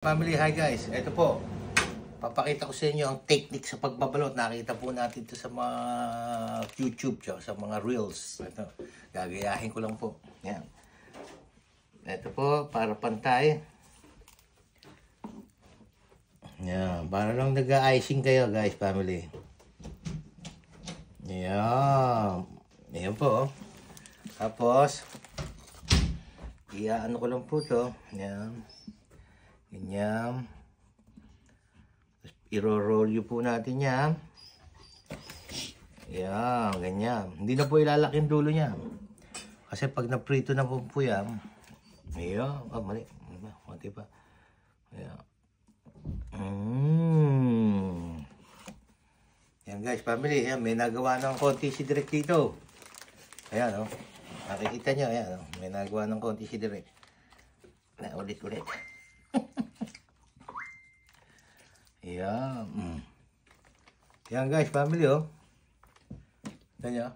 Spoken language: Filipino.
Family, hi guys. Ito po, papakita ko sa inyo ang technique sa pagbabalot. Nakita po natin ito sa mga YouTube, sa mga Reels. Ito, gagayahin ko lang po. Yan. Ito po, para pantay. Yan, para lang nag-icing kayo guys, family. Yan. Yan po. Tapos, iaano ko lang po ito. Yan. Ganyan. I-roll po natin yan. Yan, ganyan. Hindi na po ilalaki yung dulo niya. Kasi pag naprito na po yan. Ayan. Oh, mali. Mati pa. Ayan. Yan guys, family. Yan, may nagawa ng konti si Direk dito. Ayan, oh. Nakikita nyo, ayan, oh. May nagawa ng konti si Direk. Na, ulit-ulit. Yan. Yan guys, family, oh. Tignan nyo.